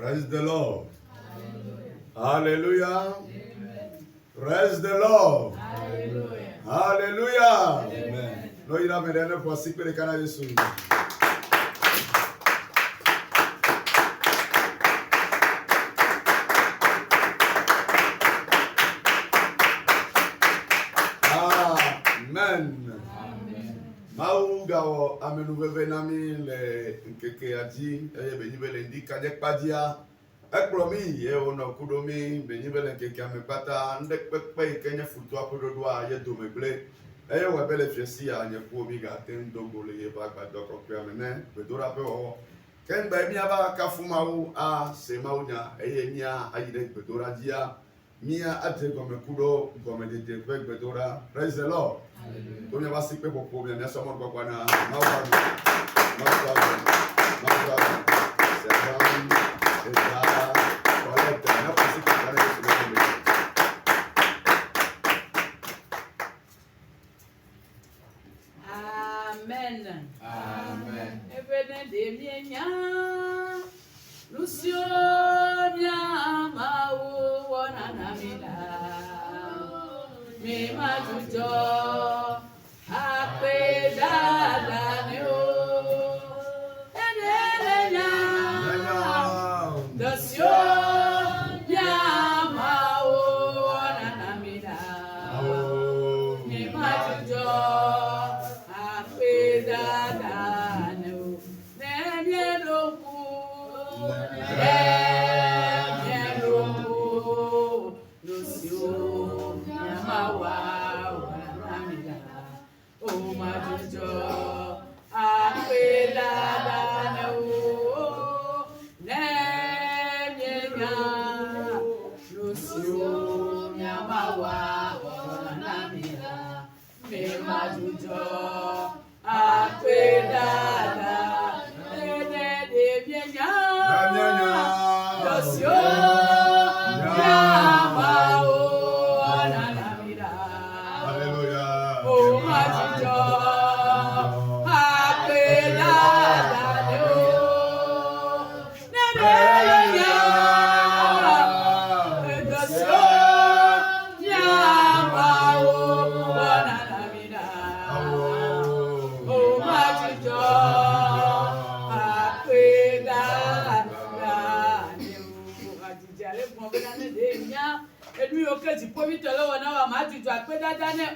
Praise the Lord. Hallelujah. Praise the Lord. Hallelujah. Hallelujah. Amen. No ira merene kwa siku kana Yesu. Amen. Mau gawo amenuveve nami le nkeke adi eye benyibele ndika nyekpadia ekplomi ye ono kudomi benyibele nkeke amekpata ndekpekpe kenye futu apododoa ye domegble eye webele fiesi ya nyekuomi gate ndogole ye bagbado kokpe amene bedora pe wo kengba emia ba kafumawu a semaunya eye mia ayide bedora dia mia ate gomekudo gomedede bedora. Praise the Lord. Comme il va s'y faire pour bien, merci à mon papa. Amen. Amen. Evening de mienya, Lucio Nyamau Wananamina, me majujo, Ape Dada Neo, Enelena, Lucio Nyamau Wananamina, me majujo.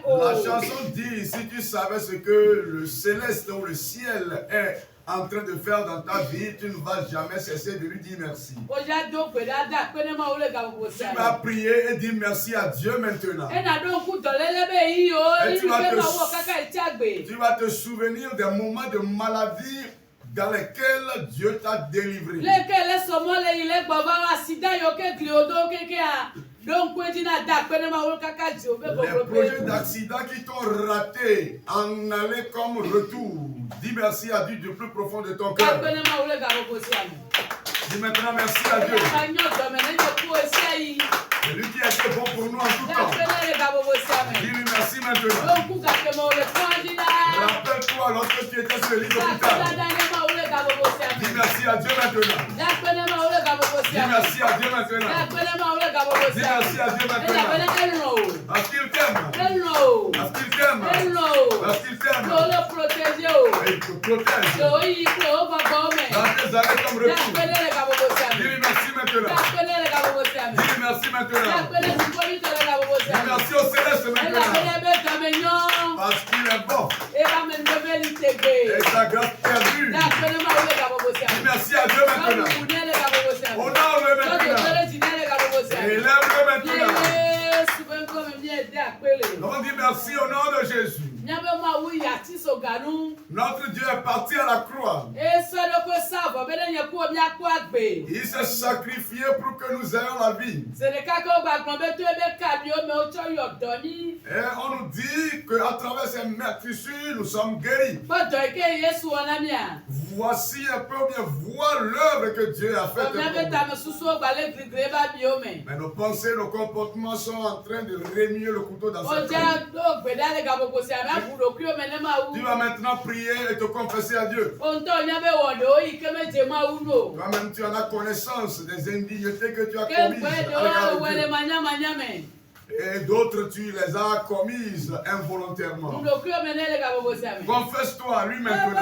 La chanson dit, si tu savais ce que le céleste ou le ciel est en train de faire dans ta vie, tu ne vas jamais cesser de lui dire merci. Tu vas prier et dire merci à Dieu maintenant. Et tu vas te souvenir des moments de maladie dans lesquels Dieu t'a délivré. Les projets d'accident qui t'ont raté en aller comme retour. Dis merci à Dieu du plus profond de ton cœur. Dis maintenant merci à Dieu. C'est lui qui a été bon pour nous en tout temps. Dis-lui merci maintenant. Rappelle-toi lorsque tu étais sur le lit d'hôpital. Dis merci à Dieu maintenant. Dis merci à Dieu maintenant. Dis merci à Dieu maintenant. Parce qu'il t'aime. Parce qu'il t'aime. Parce qu'il t'aime. Et il te protège. Dans tes arrêts comme retour. Dis merci maintenant. Dis merci maintenant. Dis merci au céleste maintenant. Parce qu'il est bon. Et sa grâce perdue. Dis merci à Dieu maintenant. Honore-le maintenant. Élève-le maintenant. On dit merci au nom de Jésus. Notre Dieu est parti à la croix. Il s'est sacrifié pour que nous ayons la vie. Et on nous dit qu'à travers ces meurtrissures, nous sommes guéris. Voici un peu bien voir l'œuvre que Dieu a faite. Mais nos pensées, nos comportements sont en train de remuer le couteau dans cette vie. Tu vas maintenant prier et te confesser à Dieu. Toi-même, tu en as connaissance des indignités que tu as commises. Et d'autres, tu les as commises involontairement. Confesse-toi lui maintenant.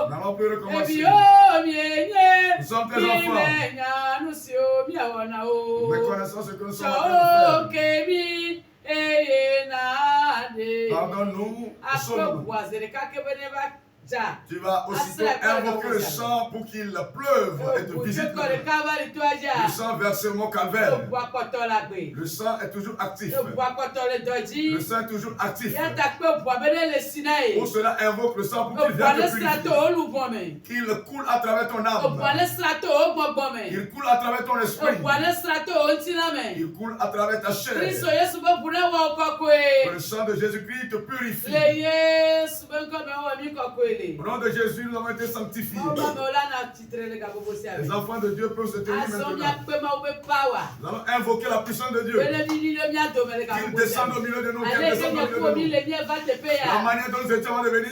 N'allons plus recommencer. Nous sommes tes enfants. Reconnaissons ce que nous sommes en train de faire. Pardonne-nous. Tu vas aussitôt invoquer le sang pour qu'il pleuve et te visite. Le sang versé au calvaire. Le sang est toujours actif. Le sang est toujours actif. Pour cela, invoque le sang pour qu'il vienne te purifier. Qu'il coule à travers ton âme. Il coule à travers ton esprit. Il coule à travers ta chair. Que le sang de Jésus-Christ te purifie. Au nom de Jésus, nous avons été sanctifiés. Les enfants de Dieu peuvent se tenir maintenant. Nous allons invoquer la puissance de Dieu. Qu'il descende au milieu de nous. Qu'il descende au milieu de nous. La manière dont nous étions avant de venir,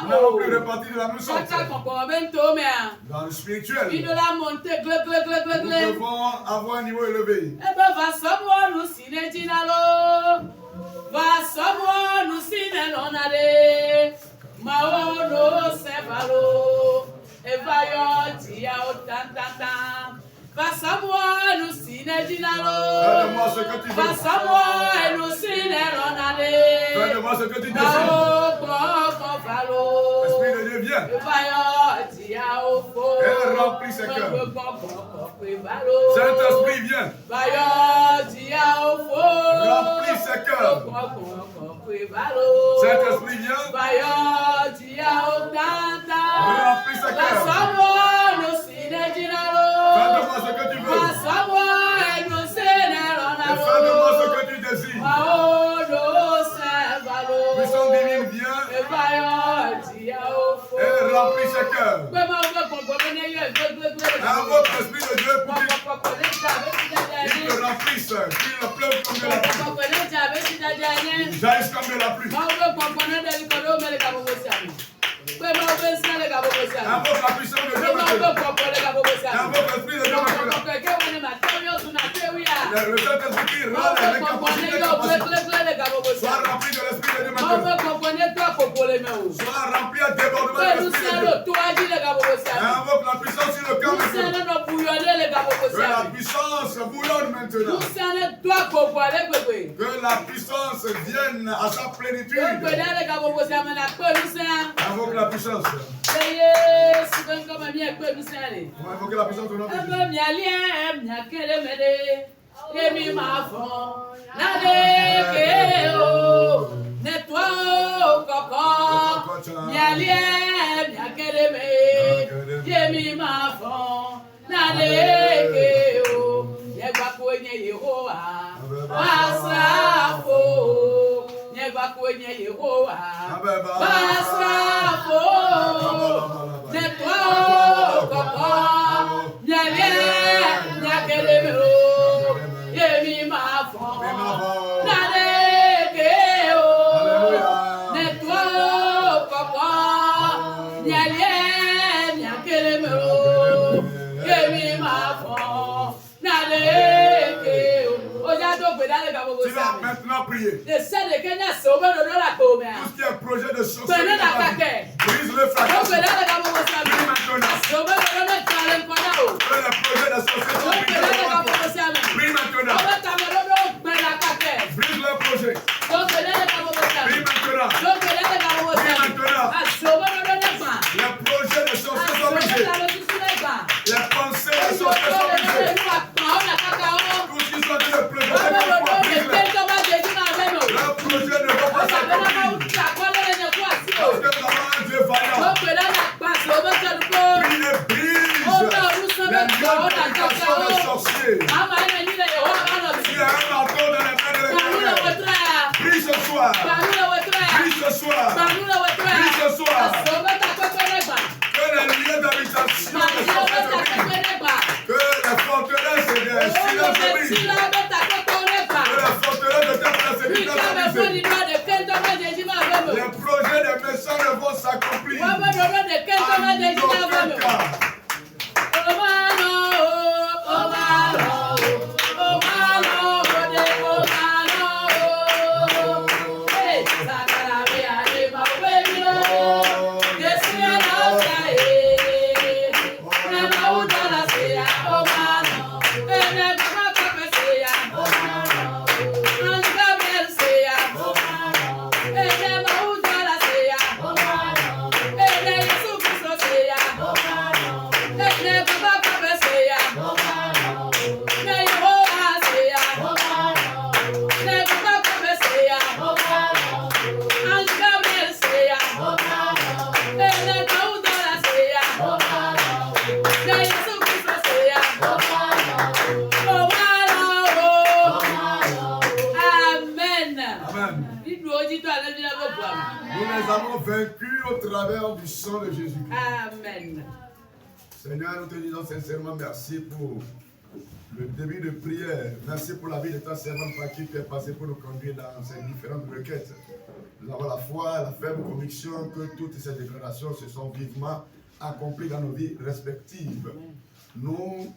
nous n'avons plus réparti de la même sorte. Dans le spirituel, nous devons avoir un niveau élevé. Maono sebalo evayo tia otantanta Vasamwa nous sine dinalo Vasamwa nous sine ronale Fais-moi ce que tu décides. Esprit de Dieu, viens. Elle remplit ses cœurs. Saint-Esprit, viens. Remplis ses cœurs. Saint-Esprit, viens. Remplis ses cœurs. Fais-moi ce que tu veux. Et fais-moi ce que tu désires. Puissance divine, viens. Elle remplit ses cœurs. Invoque l'Esprit de Dieu pour qu'il te remplisse, qu'il pleuve comme de la pluie. Il jaillisse comme de la pluie. Invoque la puissance de Dieu maintenant. Invoque l'Esprit de Dieu maintenant. Le Saint-Esprit qui rend les capacités. Sois rempli de l'Esprit de Dieu maintenant. Sois rempli à débordement de l'Esprit de Dieu. Invoque la puissance sur le cœur maintenant. Que la puissance bouillonne maintenant. Que la puissance vienne à sa plénitude. Invoque la puissance. On va invoquer la puissance de notre Dieu. Tu vas maintenant prier. Tout ce qui est projet de sorcellerie, brise le fracas. Prie maintenant. Que le projet de sorcellerie brise maintenant. Brise le projet. Prie maintenant. Prie maintenant. Le projet de sorcellerie. s'accomplir. Nous les avons vaincus au travers du sang de Jésus-Christ. Amen. Seigneur, nous te disons sincèrement merci pour le début de prière. Merci pour la vie de ta servante par qui tu es passé pour nous conduire dans ces différentes requêtes. Nous avons la foi, la ferme conviction que toutes ces déclarations se sont vivement accomplies dans nos vies respectives. Nous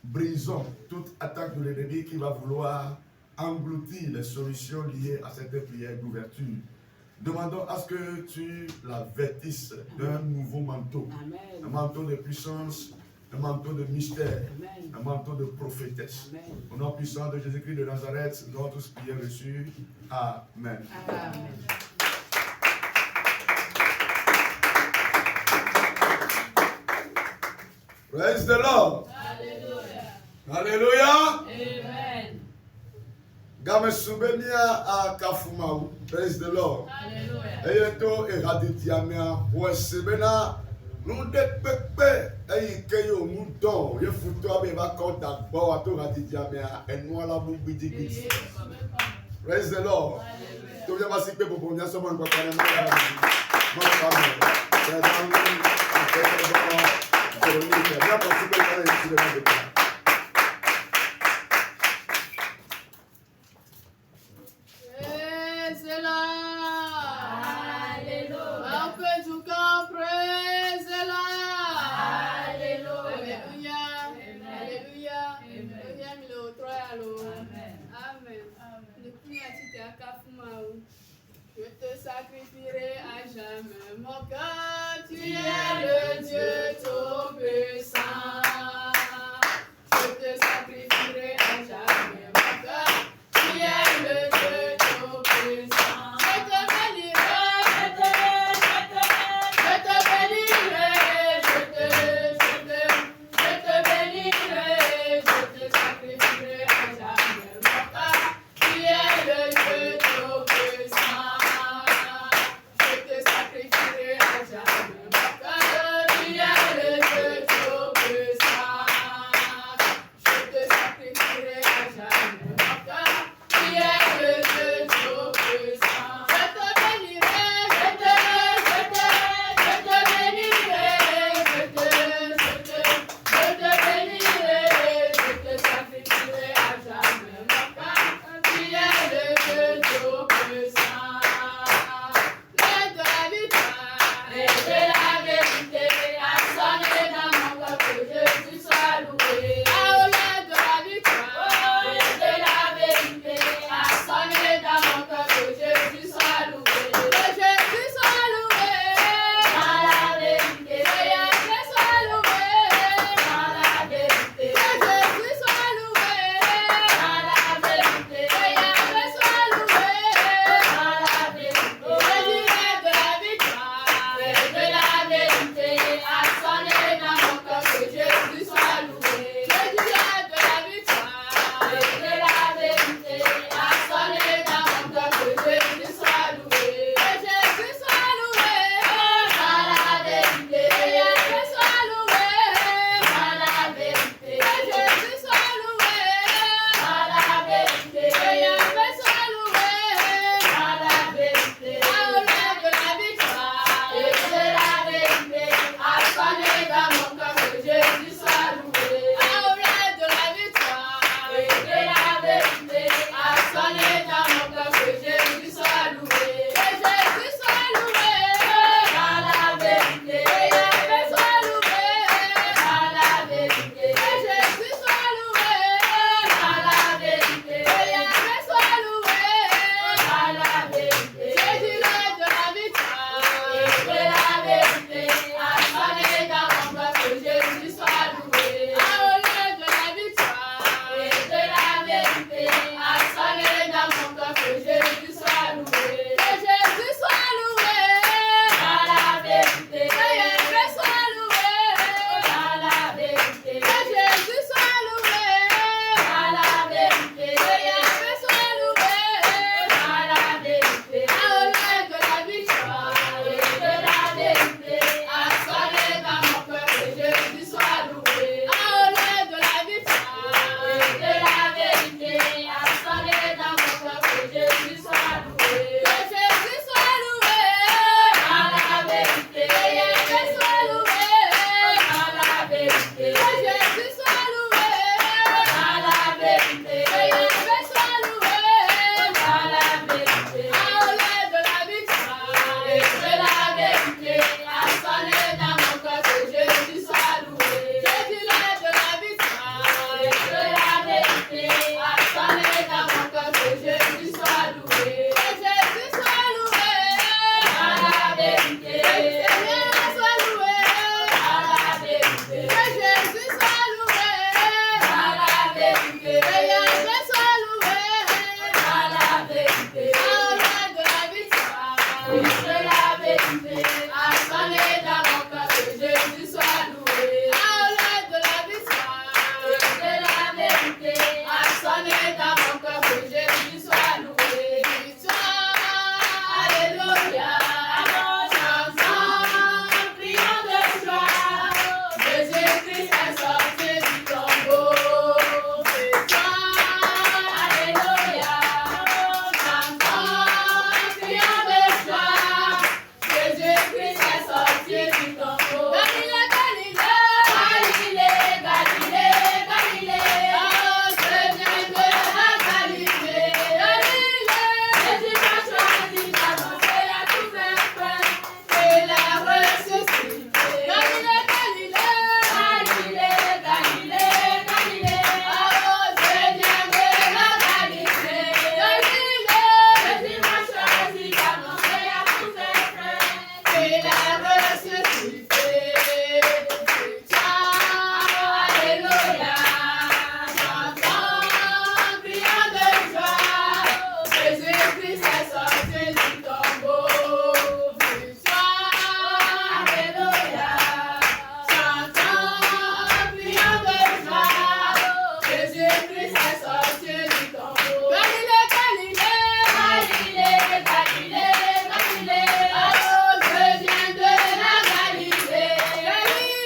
brisons toute attaque de l'ennemi qui va vouloir engloutir les solutions liées à cette prière d'ouverture. Demandons à ce que tu la vêtisses d'un nouveau manteau. Amen. Un manteau de puissance, un manteau de mystère, amen, un manteau de prophétesse. Amen. Au nom puissant de Jésus-Christ de Nazareth, nous avons tous prié reçu. Amen. Amen. Praise the Lord. Hallelujah. Hallelujah. Amen. Game soubenia a Kafumau. Praise the Lord. Hallelujah. Eyeto eraditiamia wesebena nous de pepe eyi keyo mudon ye futo abe ba konta gbo ato raditiamia enwa la bubidigi. Praise the Lord. Hallelujah. To bien basi pe bobo nya so mo nko kan na mo ka mo. Se dan ni je te sacrifierai à jamais, mon cœur, tu es le Dieu tout-puissant. Je te sacrifierai à jamais, mon cœur, tu es le Dieu tout-puissant. Je te bénirai, je te bénirai, je te bénirai, je te sacrifierai à jamais, mon cœur, tu es le Dieu tout-puissant. Je te sacrifierai à jamais, mon cœur, tu es le Dieu tout-puissant. Galilée,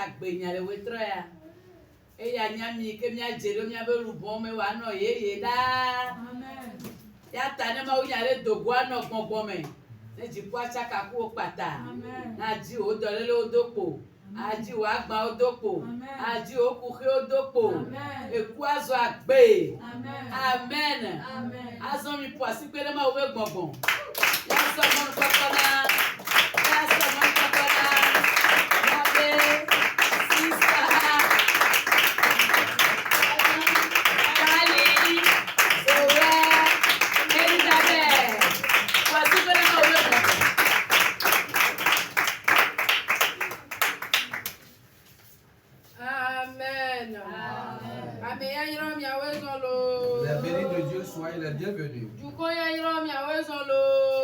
agbenya le wetrɔ ya. Eya nyami ke mia dzere mia be lubɔ me wa nɔ yeye ɖaa. Ya ta ne ma wo nya ɖe dogoa nɔ gbɔgbɔ me. Ne dziƒo atsaka ku wo kpata. Na dzi wo dɔlele wo do kpo. Adzi wo agba wo do kpo. Adzi wo kuxe wo do kpo. Eku azɔ agbe. Amen. Azɔ mi ƒo asi kpe ɖe ma wo be gbɔgbɔ. Ya sɔ mɔnu kɔkɔ na. Ya sɔ mɔnu kɔkɔ na. Ya be sista. Kali. Owe. Elizabeth. Ƒo asi kpe ɖe ma wo be gbɔgbɔ. Amen. Les bénis de Dieu, soyez les bienvenus.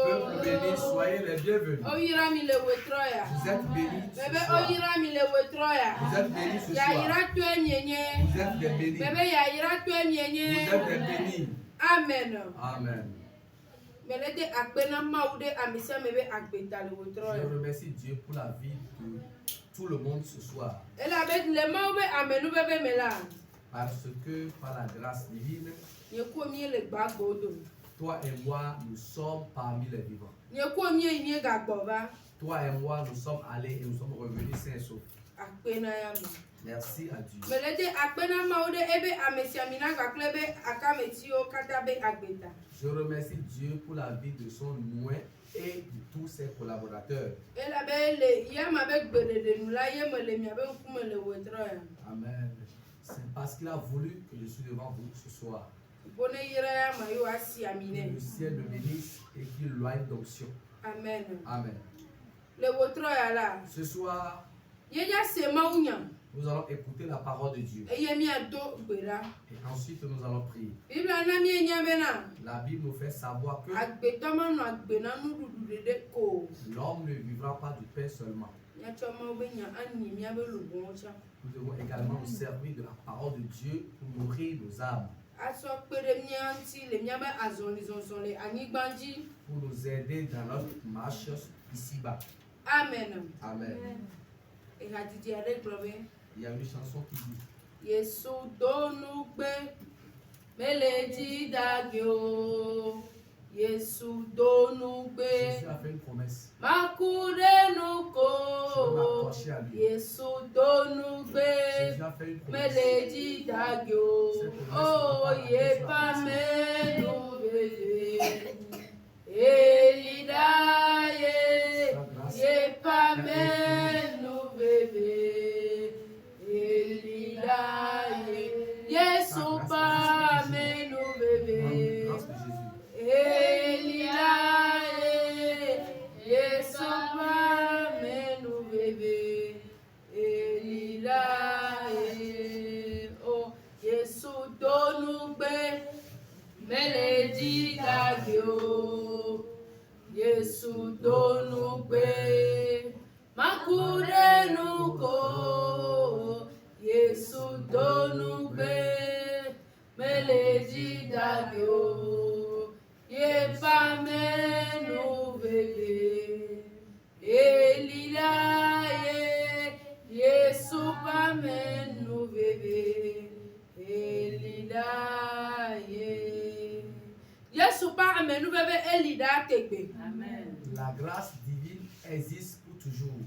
Peuple béni, soyez les bienvenus. Vous êtes bénis ce soir. Vous êtes bénis ce soir. Vous êtes des bénis. Vous êtes des bénis. Amen. Amen. Je remercie Dieu pour la vie de tout le monde ce soir. Parce que par la grâce divine, toi et moi, nous sommes parmi les vivants. Toi et moi, nous sommes allés et nous sommes revenus sains et saufs. Merci à Dieu. Je remercie Dieu pour la vie de son noué et de tous ses collaborateurs. Amen. C'est parce qu'il a voulu que je suis devant vous ce soir. Que le ciel me bénisse et qu'il loigne d'onction. Amen. Amen. Ce soir, nous allons écouter la parole de Dieu. Et ensuite, nous allons prier. La Bible nous fait savoir que l'homme ne vivra pas du pain seulement. Nous devons également nous servir de la parole de Dieu pour nourrir nos âmes. Pour nous aider dans notre marche ici-bas. Amen. Amen. Il y a une chanson qui dit Yesu donugbe meledi dagio Yesu donugbe Jésus a fait une promesse. Makurenuko Yesu donugbe Jésus a fait une promesse. meledi dagio Oh ye pamenu bebe Elidaye ye pamenu bebe Yesu pamenu bebe Elidaye Yesu pamenu bebe Elidaye Oh Yesu donugbe meledi dagio Yesu donugbe makurenuko Yesu donugbe meledi dagio ye pamenu bebe Elidaye Yesu pamenu bebe Elidaye Yesu pamenu bebe Elida tegbe. Amen. La grâce divine existe pour toujours.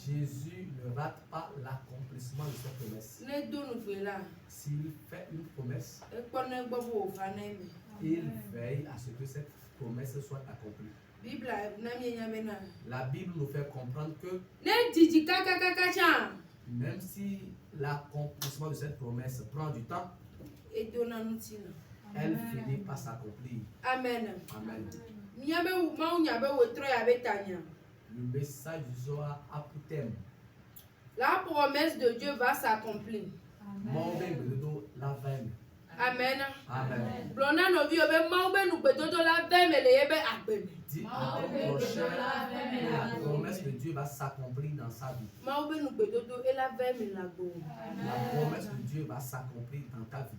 Jésus ne rate pas l'accomplissement de cette promesse. S'il fait une promesse, il veille à ce que cette promesse soit accomplie. La Bible nous fait comprendre que même si l'accomplissement de cette promesse prend du temps, elle finit par s'accomplir. Amen. Amen. Le message du soir a pour thème. La promesse de Dieu va s'accomplir. Amen. Amen. Dis à ton prochain que la promesse de Dieu va s'accomplir dans sa vie. La promesse de Dieu va s'accomplir dans ta vie.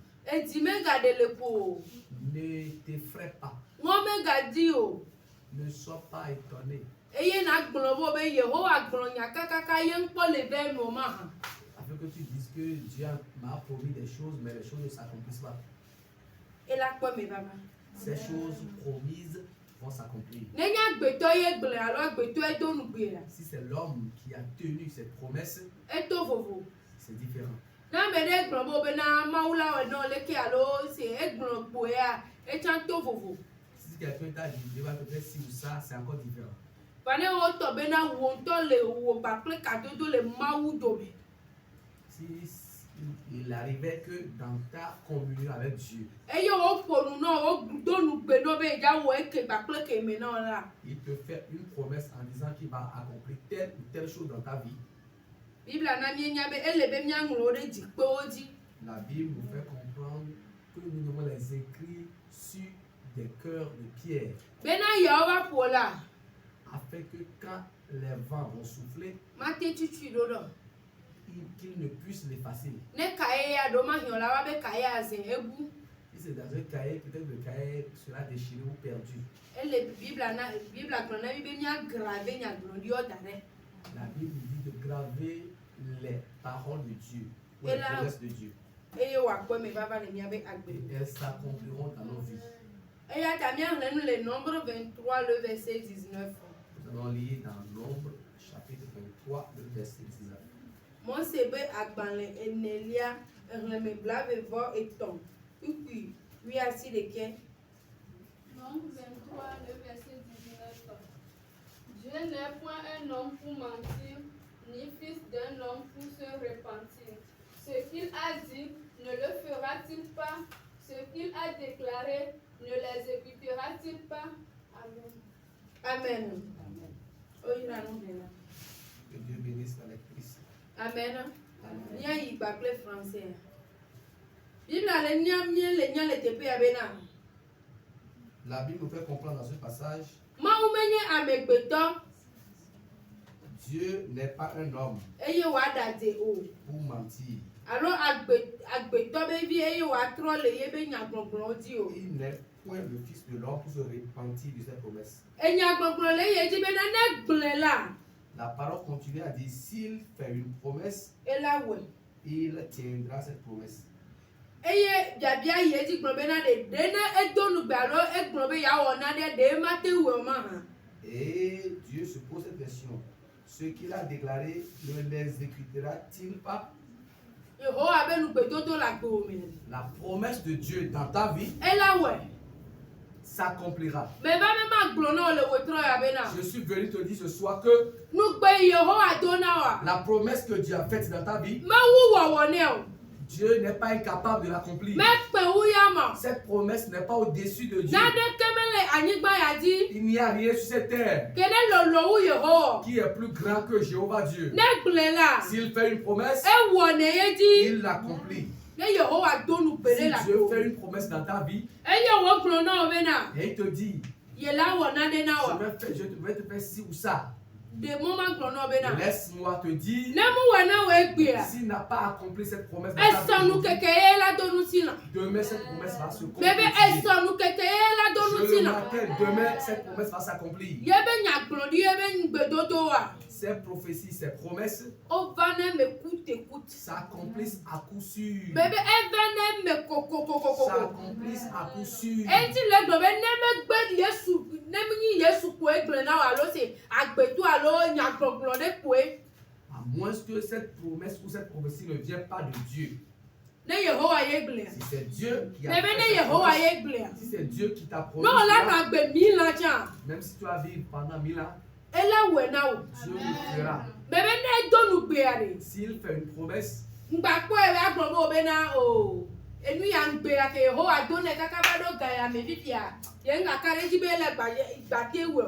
Ne t'effraie pas. Ne sois pas étonné. Afin que tu dises que Dieu m'a promis des choses, mais les choses ne s'accomplissent pas. Ces choses promises vont s'accomplir. Si c'est l'homme qui a tenu cette promesse, c'est différent. Si quelqu'un t'a dit, Dieu va te faire ci ou ça, c'est encore différent. Si il arrivait que dans ta communion avec Dieu, il te fait une promesse en disant qu'il va accomplir telle ou telle chose dans ta vie. La Bible nous fait comprendre que nous devons les écrire sur des cœurs de pierre. Afin que quand les vents vont souffler, qu'ils ne puissent l'effacer. Si c'est dans un cahier, peut-être le cahier sera déchiré ou perdu. La Bible dit de graver les paroles de Dieu, ou les promesses de Dieu. Et elles s'accompliront dans nos vies. Le Nombre 23, le verset 19. Nous allons lire dans Nombre, chapitre 23, le verset 19. Mon sebe agbanle enelia reme blave vo eton. Oui assis de quai. Nombre 23, le verset 19. Dieu n'est point un homme pour mentir, ni fils d'un homme pour se repentir. Ce qu'il a dit, ne le fera-t-il pas? Ce qu'il a déclaré, ne l'exécutera-t-il pas? Amen. Amen. Que Dieu bénisse la lectrice. Amen. Amen. Nia yi bakle français. Bibla le nia mie le nia le tepe abena. La Bible nous fait comprendre dans ce passage, Ma umenye amegbeto. Dieu n'est pas un homme Eye wa dade o. pour mentir. Alors agbeto be vi eye wa tro le ye be nya gbongbon di o. Il n'est point le fils de l'homme pour se repentir de ses promesses. Enya gbongbon le ye ji be na ne gble la. La parole continue à dire, s'il fait une promesse, Ela we. il tiendra cette promesse. Eye biabia ye ji gbon be na de na edonu gbalo egbon be ya wo na de mate we ma han. Et Dieu se pose cette question. Ce qu'il a déclaré, ne l'exécutera-t-il pas? Yehowa be nu gbedodo la gbe o mi. La promesse de Dieu dans ta vie Ela we. s'accomplira. Mais va même ma gblo na le wetro ya be na. Je suis venu te dire ce soir que Nu gbe Yehowa do na wa. la promesse que Dieu a faite dans ta vie, Ma wu wo wo ne o. Dieu n'est pas incapable de l'accomplir. Me pe wu ya ma. Cette promesse n'est pas au-dessus de Dieu. Na de kemele anyigba ya di. Il n'y a rien sur cette terre Kele lo wu Yehowa. qui est plus grand que Jéhovah Dieu. Ne gble la. S'il fait une promesse, E wo ne ye di. il l'accomplit. Ne Yehowa do nu Si pele la. Dieu fait une promesse dans ta vie Eye wo gblo na o be na. et il te dit, Ye la wo na de na wa. je vais te faire ci ou ça, De moment gblo na o be na. laisse-moi te dire, Ne mu we na we gbe a. s'il n'a pas accompli cette promesse dans E ta so nu vie, keke ye la do nu si na. demain cette promesse va se Bebe e concrétiser. so nu keke ye la do nu Je si le na. martèle, demain cette promesse va s'accomplir. Ye be nya gblo di ye be gbedodo wa. Ces prophéties, ces promesses O va ne me coûte. s'accomplissent à coup sûr. Bebe e ve ne me koko. S'accomplissent à coup sûr. Enti le gbe be ne me gbe Yesu ne mi ni Yesu ko e gbe na wa lo se agbetu alo nya gbogbo de ko e. À moins que cette promesse ou cette prophétie ne vienne pas de Dieu. Ne Yehowa ye gbe. Si c'est Dieu qui a Bebe fait ne cette Yehowa promesse, ye gbe. si c'est Dieu qui t'a promis, No la cela, na gbe mi la jan. même si tu as vécu pendant 1000 ans, Ela we na o. Dieu le fera. Bebe ne do nu gbe are. S'il fait une promesse, Ngba ko e wa gbogbo be na o. Enu ya ngbe ake Yehowa do ne kaka ba do ga ya me bibia. Ye nga kare ji be le gba te we.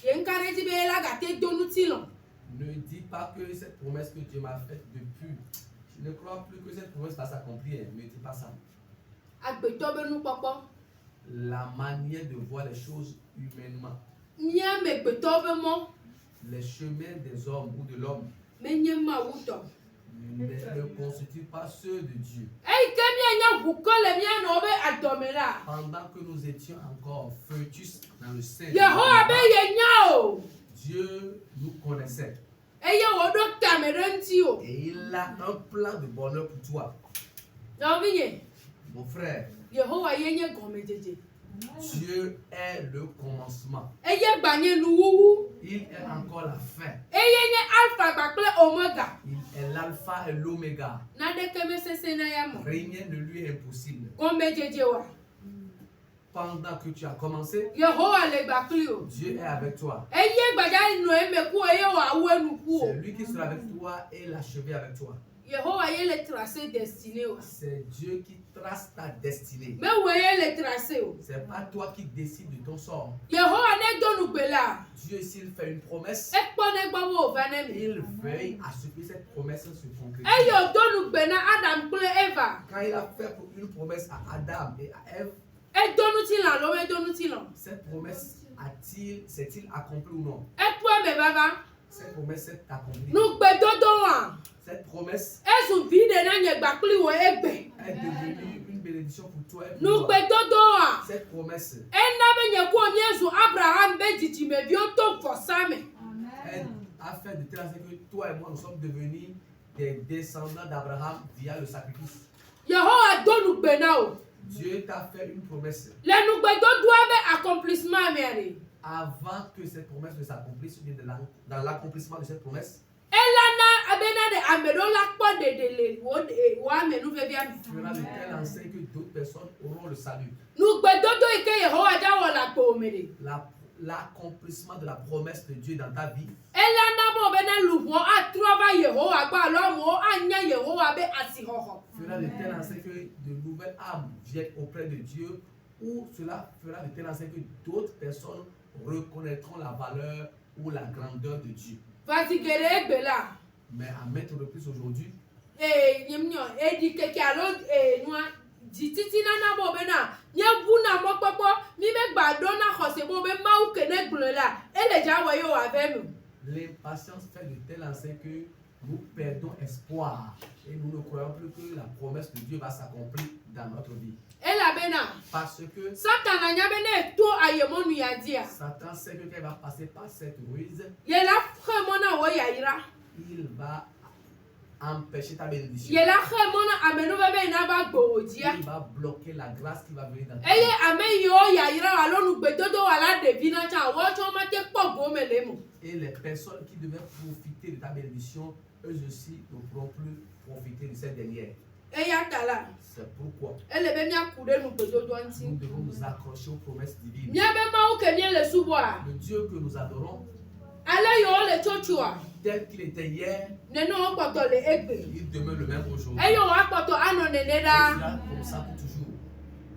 Ye nkare ji be la ga te do nu ti lo. ne dis pas que cette promesse que Dieu m'a faite depuis, je ne crois plus que cette promesse va s'accomplir. Ne dis pas ça. Agbeto be nu popo. La manière de voir les choses humainement, Nya me gbeto be mo. les chemins des hommes ou de l'homme Me nye ma wuto. ne constituent pas ceux de Dieu. Pendant que nous étions encore fœtus dans le sein de Dieu nous connaissait. Et il a un plan de bonheur pour toi. Mon frère, Dieu est le commencement. Il est encore la fin. Il est l'alpha et l'oméga. Rien ne lui est impossible. Pendant que tu as commencé, Dieu est avec toi. C'est lui qui sera avec toi et l'achever avec toi. C'est Dieu qui trace ta destinée. C'est pas toi qui décides de ton sort. Dieu, s'il fait une promesse, il veille à ce que cette promesse se concrétise. Quand il a fait une promesse à Adam et à Ève, cette promesse s'est-il accomplie ou non? Cette promesse s'est accomplie. Cette promesse est devenue une bénédiction pour toi et pour moi. Cette promesse a fait de telle sorte que toi et moi nous sommes devenus des descendants d'Abraham via le sacrifice. Dieu t'a fait une promesse. Avant que cette promesse ne s'accomplisse, dans l'accomplissement de cette promesse, fera de telle enseigne que d'autres personnes auront le salut. L'accomplissement de la promesse de Dieu dans ta vie fera de telle enseigne que de nouvelles âmes viennent auprès de Dieu, ou cela fera de telle enseigne que d'autres personnes reconnaîtront la valeur ou la grandeur de Dieu. Mais à mettre le plus aujourd'hui, l'impatience fait de telle enseigne que nous perdons espoir et nous ne croyons plus que la promesse de Dieu va s'accomplir dans notre vie. Parce que Satan sait que quand il va passer par cette ruse, il va empêcher ta bénédiction. Il va bloquer la grâce qui va venir dans ta vie. Et les personnes qui devaient profiter de ta bénédiction, eux aussi ne pourront plus profiter de cette dernière. C'est pourquoi nous devons nous accrocher aux promesses divines. Le Dieu que nous adorons, tel qu'il était hier, il demeure le même aujourd'hui. Il sera comme ça pour toujours.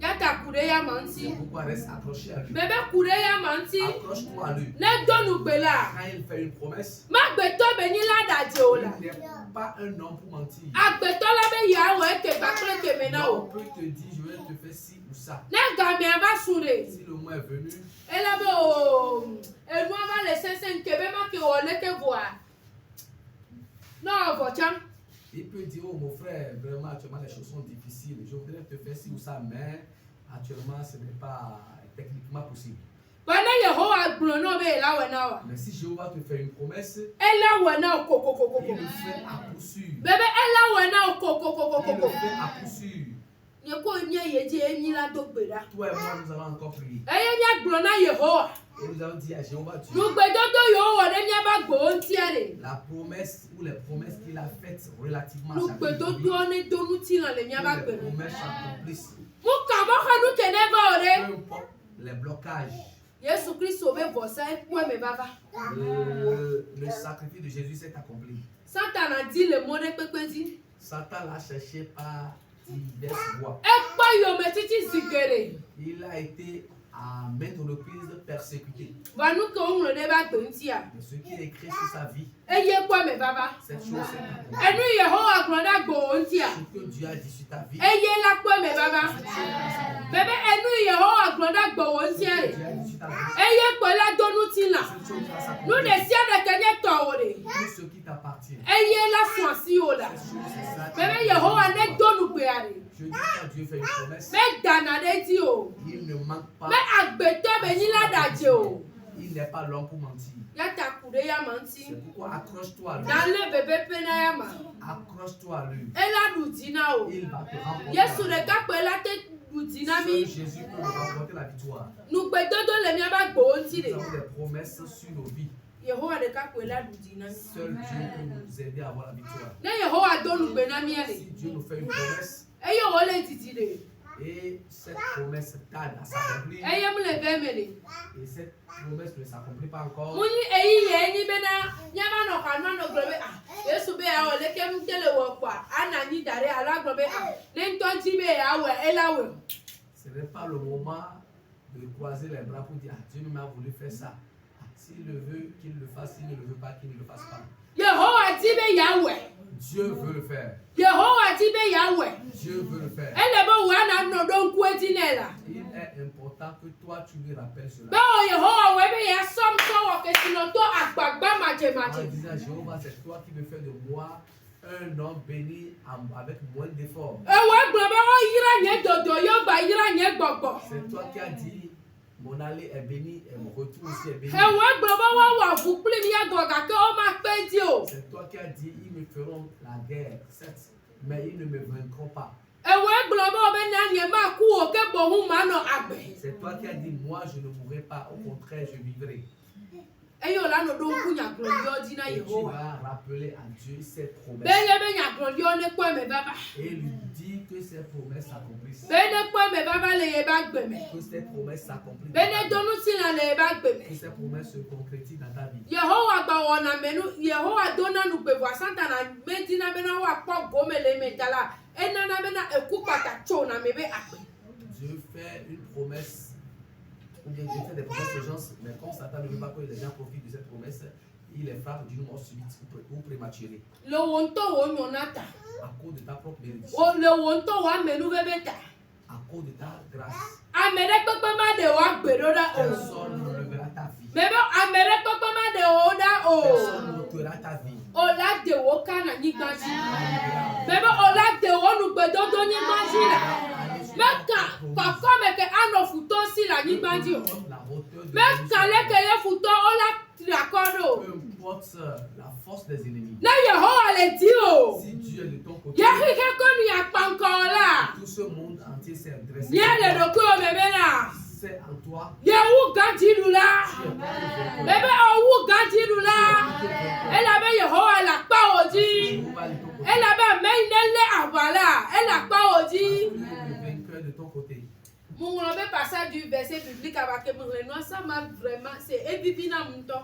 C'est pourquoi reste accroché à lui. Accroche-toi à lui. Quand il fait une promesse, il n'est pas un homme pour mentir. L'homme peut te dire, je vais te faire ci ou ça. Si le mois est venu, il peut dire, oh mon frère, vraiment actuellement les choses sont difficiles, je voudrais te faire ci ou ça, mais actuellement ce n'est pas techniquement possible. Mais si Jéhovah te fait une promesse, il le fait à coup sûr. Il le fait à coup sûr. Toi et moi, nous allons encore prier. Et nous allons dire à Jéhovah Dieu, la promesse ou les promesses qu'il a faites relativement à chaque vie, que les promesses s'accomplissent. Peu importe les blocages. Le sacrifice de Jésus s'est accompli. Satan l'a cherché par diverses voies. Il a été à maintes reprises persécuté. Mais ce qui est écrit sur sa vie, cette chose s'est accomplie. Ce que Dieu a dit sur ta vie, tout ce qui t'appartient appartient. Eye la soisi o la. Bébé Yehowa ne donu beare. Je dis quand Dieu fait une promesse, Me dana de ti o. il ne manque pas. Me agbeto be ni la daje o. Il n'est pas l'homme pour mentir. Yata kude ya manti. C'est pourquoi accroche-toi à lui. Dans le bébé pena ya ma. Accroche-toi à lui. Ela dudina o. Il va te remporter. Yesu de ka pe la te dudina Seul mi. Jésus peut nous remporter la victoire. Nugbedodo le mi aba gbo nti Nous de. avons des promesses sur nos vies. Yehowa de ka pe la dudina mi. Seul Dieu peut nous aider à avoir la victoire. Ne Yehowa donu gbe na mi ale. Si Dieu nous fait une promesse Eye o le titi de. et cette promesse tarde à s'accomplir, Eye mu le be mele. et cette promesse ne s'accomplit pas encore, Muni eyi ye ni bena nyama no kanwa no globe ah Yesu be ya o le kem tele wo kwa ana ni dare ala globe ah ne ntonji be ya we elawe. ce n'est pas le moment de croiser les bras pour dire ah, Dieu m'a voulu faire ça. Ah, s'il le veut, qu'il le fasse. S'il ne le veut pas, qu'il ne le fasse pas. Yehowa ti be ya we. Dieu veut le faire. Yehowa ti be ya we. Dieu veut le faire. Ele bo wa na no don ku etinela. Il est important que toi tu lui rappelles cela. Ba o Yehowa we be ya som so wo ke sino to agbagba maje En maje. disant Jéhovah, c'est toi qui me fais de moi un homme béni avec moins d'efforts. Ewe globe o yira nye dodo yo gba yira nye gbogbo. C'est toi qui as dit mon aller est béni et mon retour aussi est béni. Ewe globe wa fu pli mi ya goga ke o ma pe ti o. C'est toi qui as dit ils me feront la guerre, certes, mais ils ne me vaincront pas. Ewe globe o be na nye ma ku o ke bo hu ma no agbe. C'est toi qui as dit moi je ne mourrai pas, au contraire je vivrai. Eyo la no don ku nya globe dina Et tu Yehowa. vas rappeler à Dieu ses promesses Bele be nya globe ne kwa me baba. et lui dire que ses promesses s'accomplissent. Bene kwa me baba le ye ba gbe me. Que ses promesses s'accomplissent. Bene donu sila le ye ba gbe Que me. ces promesses se concrétisent dans ta vie. Yehowa gba wona menu Yehowa dona nu gbe wa santa na me dina be na wa po go me le me jala. Ena na be na eku pata cho na me be agbe. Dieu fait une promesse, ou bien Dieu fait des promesses aux gens, mais comme Satan ne veut pas que les gens profitent de cette promesse, il les frappe d'une mort subite ou prématurée. Le wonto wo nyonata. À cause de ta propre bénédiction, O le wonto wa menu be beta. à cause de ta grâce, Amere pepe ma de wa gbe do da o. personne ne levera ta vie. Bebe amere pepe ma de o da o. Personne n'ôtera ta vie. Ola de wo kana nyigba ji. Bebe ola de wo nu gbe dodo nyigba ji la. Meka papa meke ano futo si la nyigba ji o. La hauteur de Meka leke ye futo ola triakodo. peu importe la force des ennemis. Na Yehowa le di o. Si Dieu est de ton côté, Ye hike ko ni akpanko la. tout ce monde entier s'est dressé. Ni le do ko bebe na. C'est en toi. Ye wu gaji lu la. Tu es pas le vainqueur. Bebe o wu gaji lu la. Ela be Yehowa la pa oji. Jéhovah est de ton côté. Ela be me nele abala. Ela pa oji. Tu es le vainqueur de ton côté. Mon be passage du verset biblique avec mon renoir ça m'a vraiment c'est ebibina munto.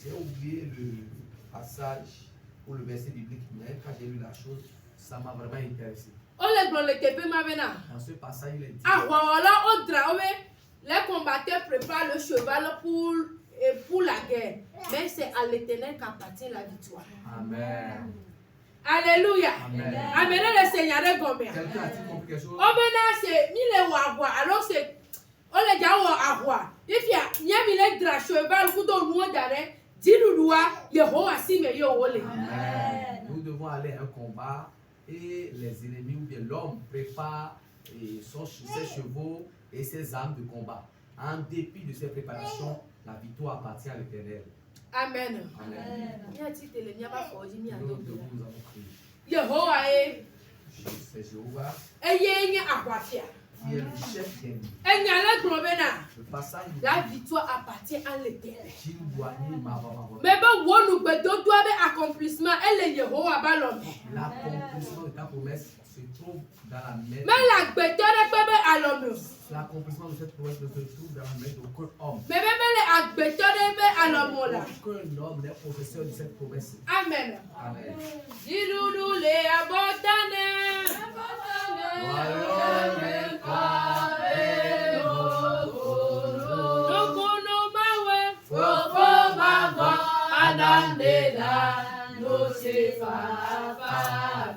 J'ai oublié le passage ou le verset biblique, mais quand j'ai lu la chose, ça m'a vraiment intéressé. O le gblon le tepe ma bena. Dans ce passage, il est dit Ahwawala o dra o be les combattants préparent le cheval pour la guerre. Mais c'est à l'Éternel qu'appartient la victoire. Amen. Alléluia. Amen. Amen le Seigneur est gombia. Quelqu'un a-t-il compris quelque chose? O bena c'est mi le wa alors c'est o le ja wo ahwa. If ya nyami le dra cheval kudo nuo dare dilulua Yehowa si me yo wole. Amen. Nous devons aller à un combat et les ennemis ou bien l'homme prépare ses chevaux et ses armes de combat. En dépit de ces préparations, la victoire appartient à l'Éternel. Amen. Amen. Nya titele nya ba foji ni Nous ando. avons prié. Yehowa C'est Jéhovah eye nya ahwafia. qui est le chef des ennemis. Enya le globena. Le passage La victoire appartient à l'Éternel. qui nous doit ni ma Mais bon wonu gbe dodo be accomplissement ele Yehowa ba lo me. l'accomplissement de ta promesse se trouve dans la main. Mais la gbe to de pe be alo me. L'accomplissement de cette promesse ne se trouve dans la main d'aucun homme. Mais be le agbe to de be alo mo la. Aucun homme n'est possesseur de cette promesse. Amen. Amen. Didudu le abotane. Nokono mawe. Fofo mago adandela no se fa fa.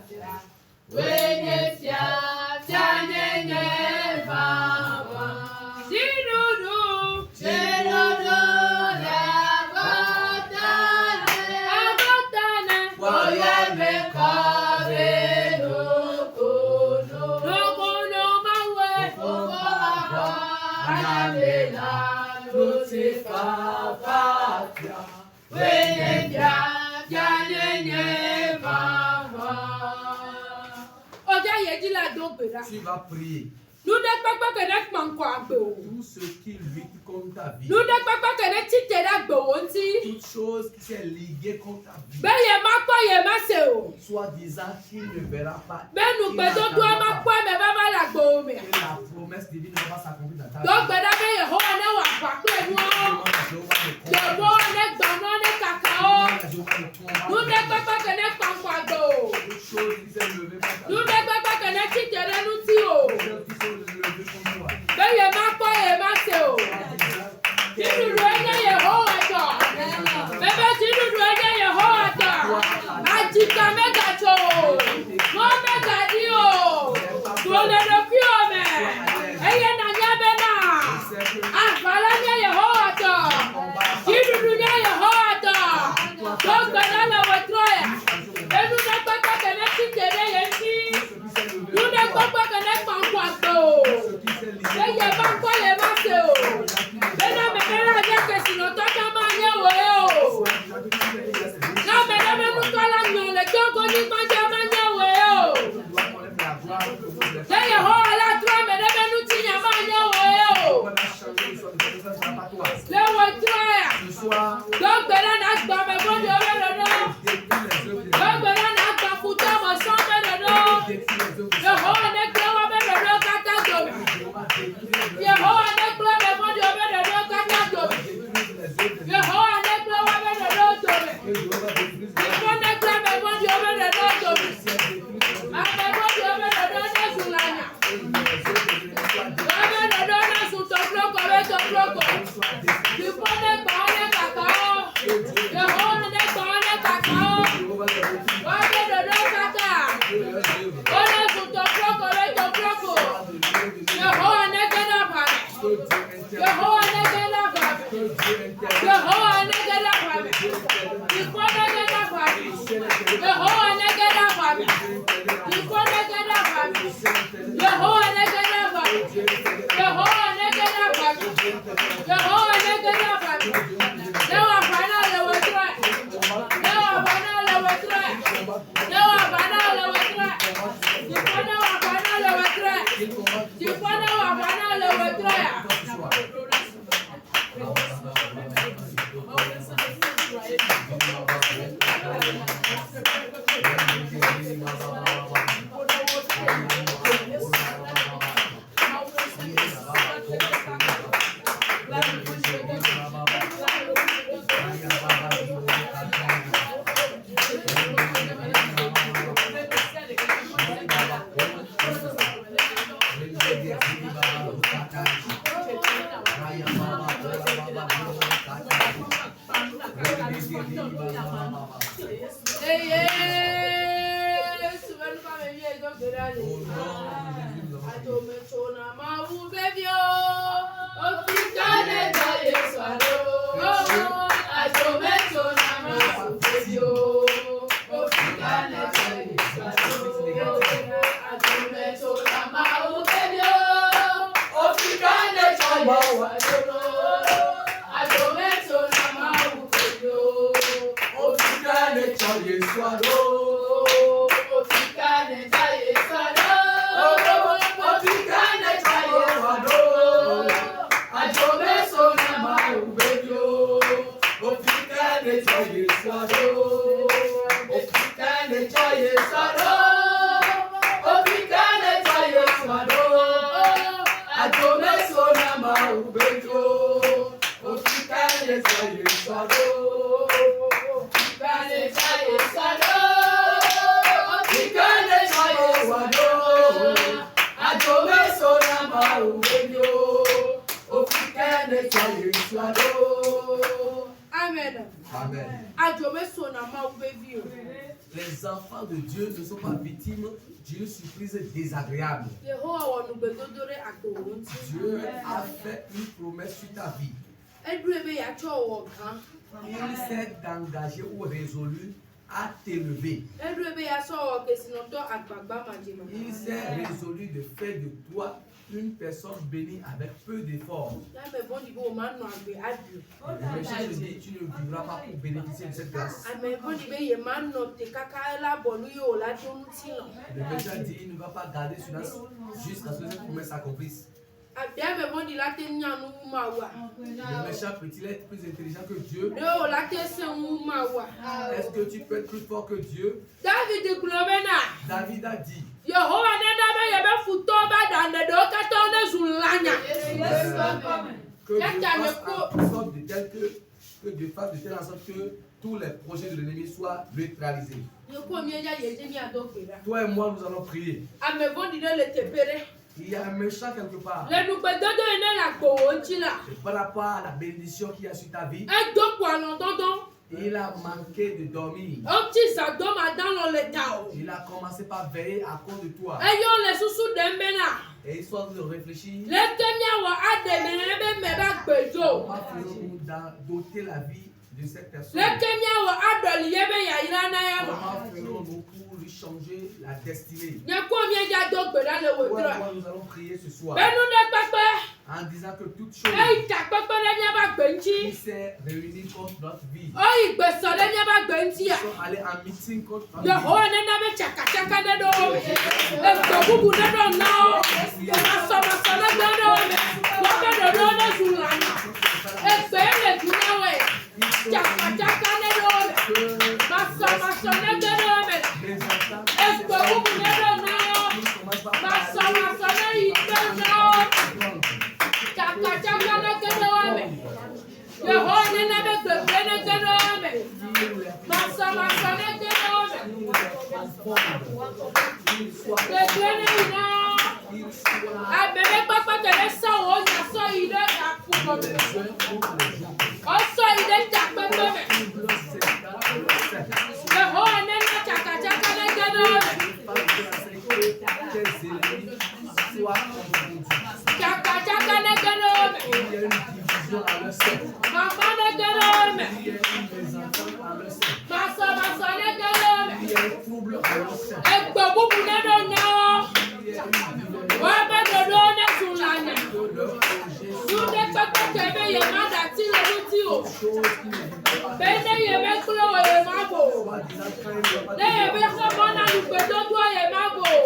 Wenye fia fia nyenye fa. Didudu le abotane. Abotane. Tu vas prier. Tout ce qui lutte contre ta vie. Toute chose qui s'est liguée contre ta vie. Soit disant qu'il ne verra pas. Et la promesse divine ne va pas s'accomplir dans ta vie. Toute chose qui s'est levée contre ta vie. Les enfants de Dieu ne sont pas victimes d'une surprise désagréable. Dieu a fait une promesse sur ta vie. Il s'est engagé ou résolu à t'élever. Il s'est résolu de faire de toi une personne bénie avec peu d'efforts. Le méchant te dit, tu ne vivras pas pour bénéficier de cette grâce. Le méchant dit, il ne va pas garder silence jusqu'à ce que cette promesse s'accomplisse. Le méchant peut-il être plus intelligent que Dieu? Est-ce que tu peux être plus fort que Dieu? David a dit que Dieu fasse de telle sorte que tous les projets de l'ennemi soient neutralisés. Toi et moi, nous allons prier. Il y a un méchant quelque part. Et par rapport à la bénédiction qu'il y a sur ta vie, il a manqué de dormir. Il a commencé par veiller à cause de toi. Et il soit de réfléchir. Comment faisons-nous doter la vie de cette personne? Comment ferons-nous pour lui changer la destinée? Nous allons prier ce soir en disant que toute chose qui s'est réunie contre notre vie, nous sommes allés en meeting contre notre vie.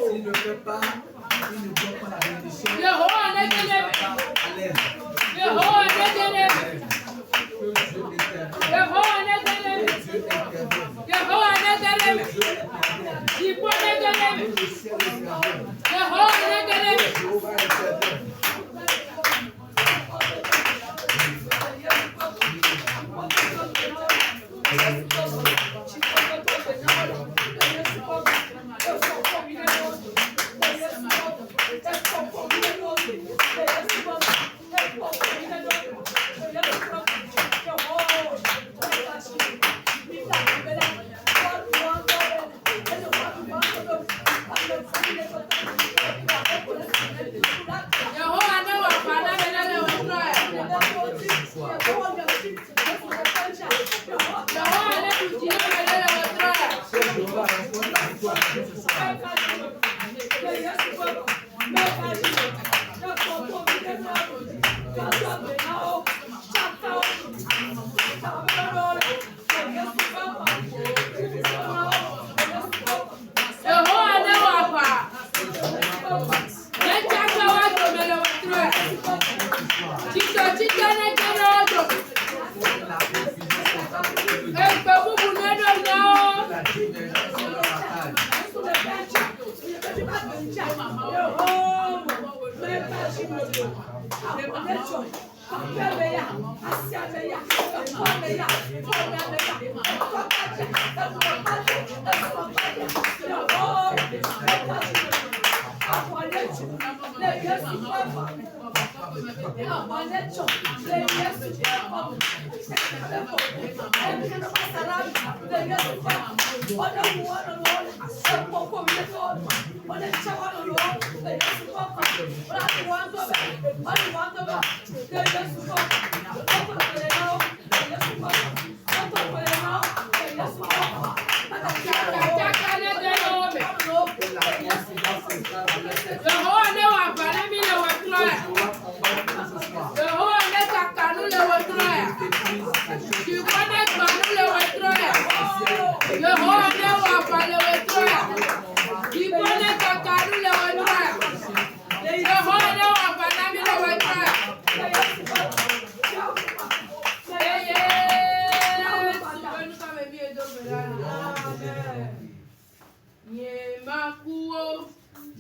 S'il ne fait pas, il ne donne pas la bénédiction.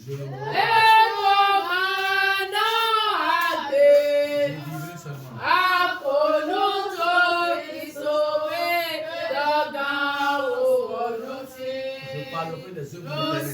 Je ne mourrai Et vivrai seulement. Je parlerai des œuvres de l'Éternel.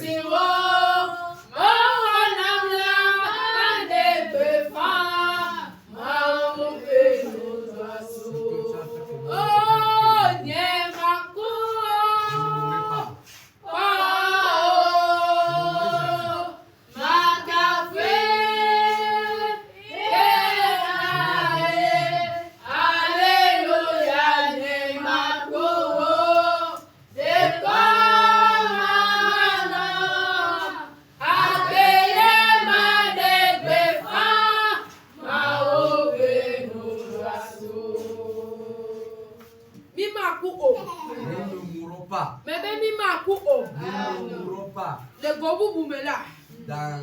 Dans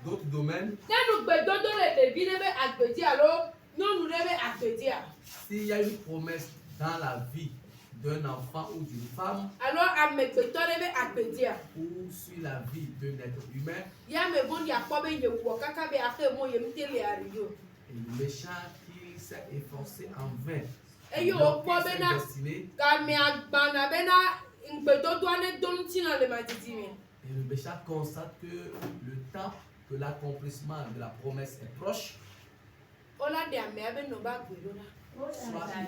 d'autres domaines, s'il y a une promesse dans la vie d'un enfant ou d'une femme, ou sur la vie d'un être humain, et le méchant qui s'est efforcé en vain, destiné, et le méchant constate que le temps de l'accomplissement de la promesse est proche, soit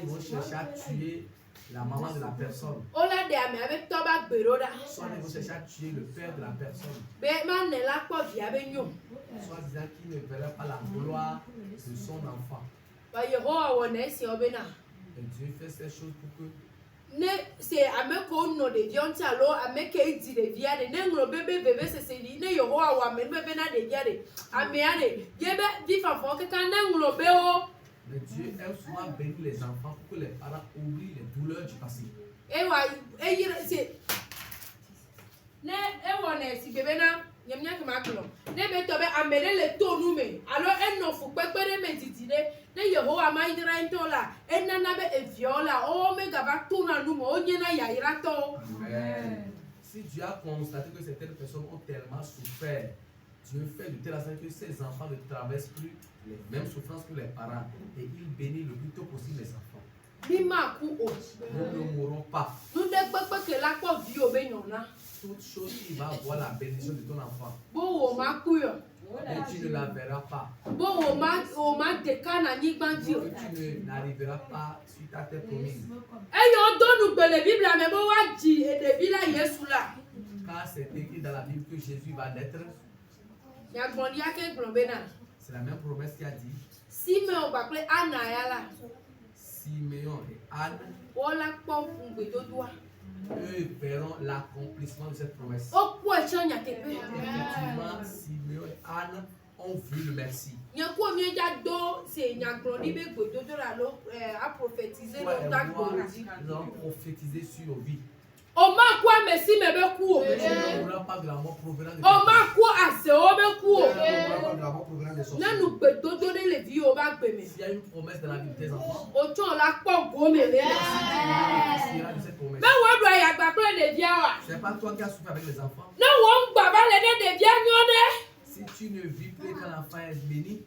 ils vont chercher à tuer la maman de la personne, soit ils vont chercher à tuer le père de la personne, soit disant qu'il ne verrait pas la gloire de son enfant. Et Dieu fait ces choses pour que ne se ameko no de dionti alo ameke iti de viade ne ngro bebe bebe se di ne Yehowa wa me bebe na de viade ameade yebe difa fo keka ne ngro be o. Mais Dieu aime souvent bénir les enfants pour que les parents oublient les douleurs du passé. Ewa eyire se ne ewo na si bebe na nyamnya kema klo ne be to be amere le to nu me alo eno fu pepere me titide ne Yehowa ma idra ntola enana be eviola o me gaba tuna nu mo onye na yaira to. Amen. Si Dieu a constaté que certaines personnes ont tellement souffert, Dieu fait de telle sorte que ces enfants ne traversent plus les mêmes souffrances que les parents et il bénit le plus tôt possible les enfants. Nous ne mourrons pas. Toute chose qui va avoir la bénédiction de ton enfant, et tu ne la verras pas. Tu n'arriveras pas suite à tes promesses. Car c'est écrit dans la Bible que Jésus va naître. C'est la même promesse qui a dit Siméon et Anne, eux verront l'accomplissement de cette promesse. Effectivement, Siméon et Anne ont vu le Messie. Ils ont prophétisé sur nos vies. Tu ne mourras pas de la mort provenant de tes parents. Tu ne mourras pas de la mort provenant des sorciers. S'il y a une promesse dans la vie de tes enfants, tu bénéficieras de cette promesse. C'est pas toi qui as souffert avec les enfants. Si tu ne vis plus quand l'enfant est béni,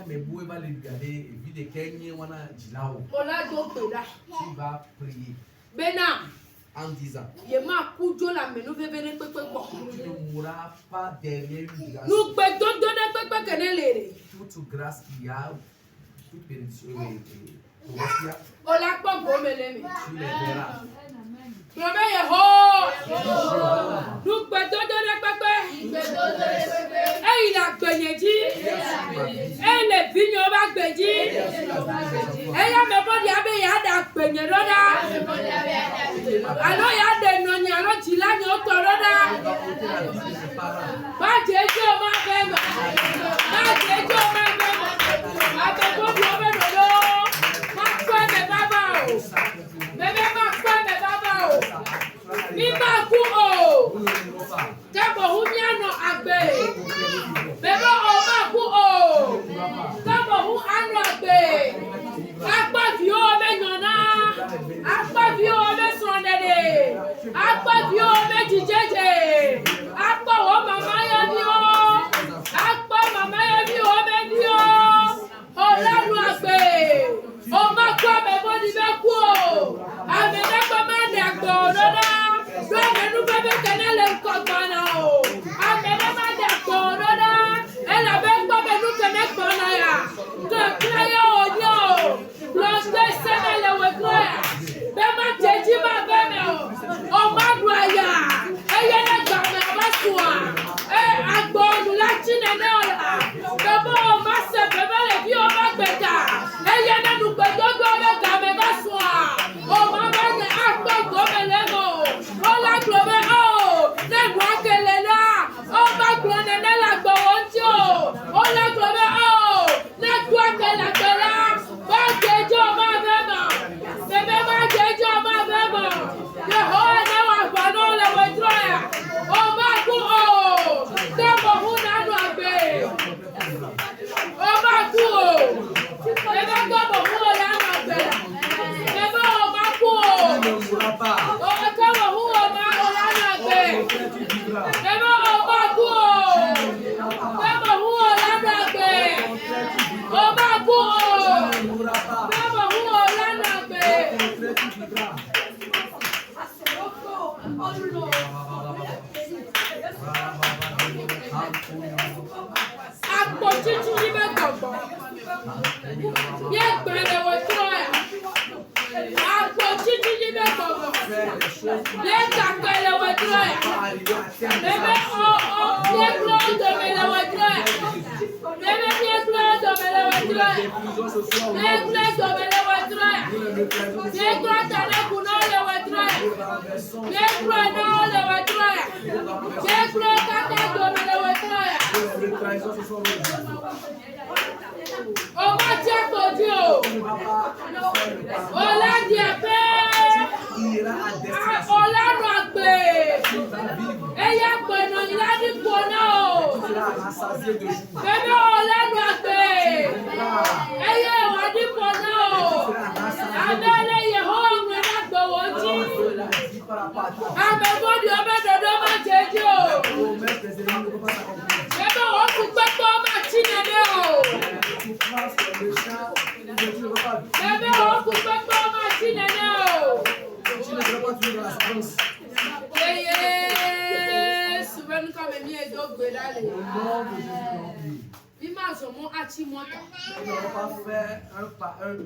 mais vous va le regarder et vide Kenya wana jilao. Tu vas prier en disant tu ne mourras pas derrière une grâce. Toute grâce qu'il y a, toute bénédiction tu les verras.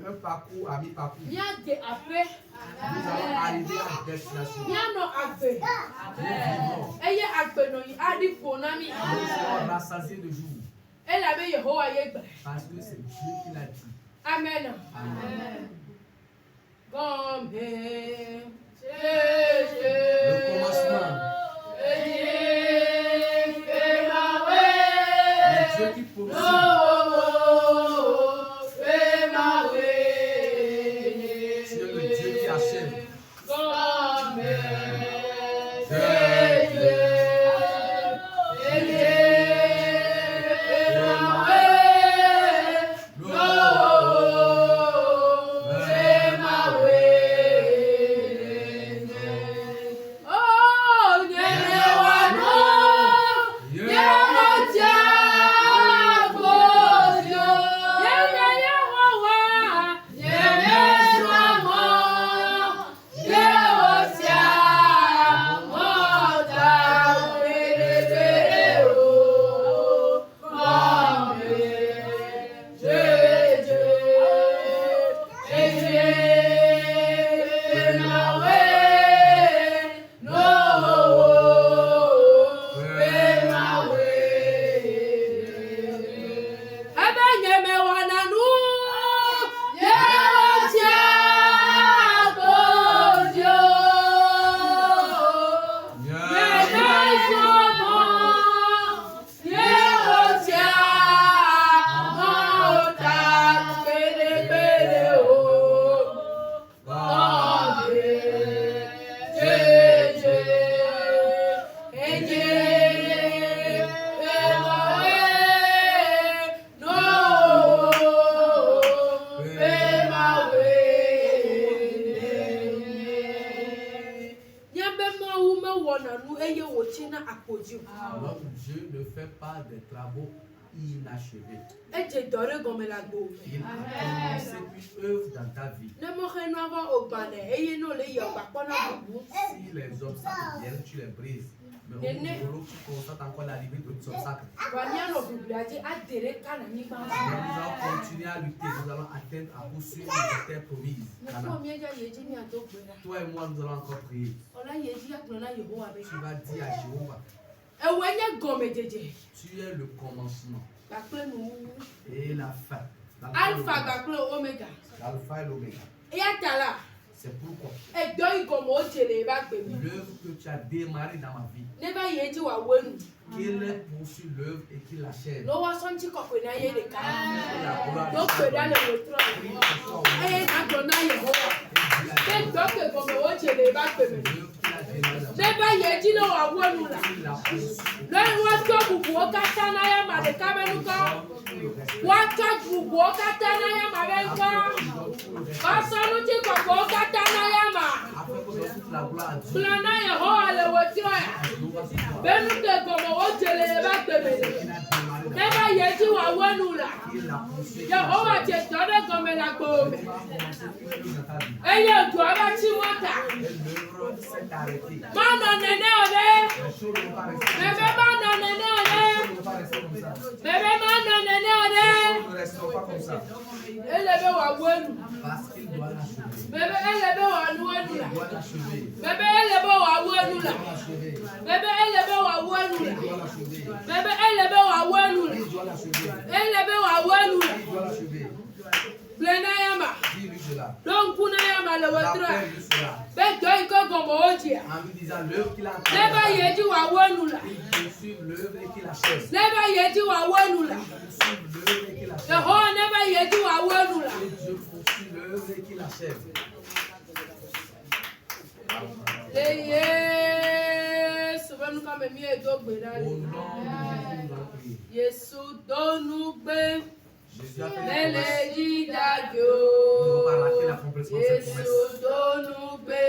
Un parcours à mi-parcours. Nous allons arriver à destination. Nous serons rassasiés de jour. Parce que c'est Dieu qui l'a dit. Amen. Amen. Comme Le commencement. Le Dieu qui poursuit. Notre Dieu ne fait pas des travaux inachevés. Il a commencé une œuvre dans ta vie. Si les obstacles viennent, tu les brises. Mais au boulot, tu constates encore l'arrivée d'autres obstacles. Nous allons continuer à lutter. Nous allons atteindre à poursuivre les terres promises. Toi et moi, nous allons encore prier. Tu vas dire à Jéhovah. Tu es le commencement et la fin. Alpha et Oméga. L'alpha et l'oméga. C'est pourquoi l'œuvre que tu as démarré dans ma vie, qu'il poursuit l'œuvre et qu'il l'achève. Benu te gomo o jele ba gbeme. Neba yeji wa wenula. Jehovah te tore comme la gomme. Eye doaba chiwota. Mano nene ole. Bébé mano nene ole. Bébé mano nene ole. Elebe wa wenu. Bébé elebe wa wenula. Bébé elebe wa wenula. Bébé elebe wa wenula. Bébé elebe wa wenula. Elebe wa wenula. Blena yama. Donc kuna yama le watra. Be doy ko gomo ojia. Leba yeji wa wenula. Leba yeji wa wenula. Yehovah leba yeji wa wenula. Yesu banu ka me mi edo gbe dani. Yesu donu gbe. Meleji dajo. Yesu donu gbe.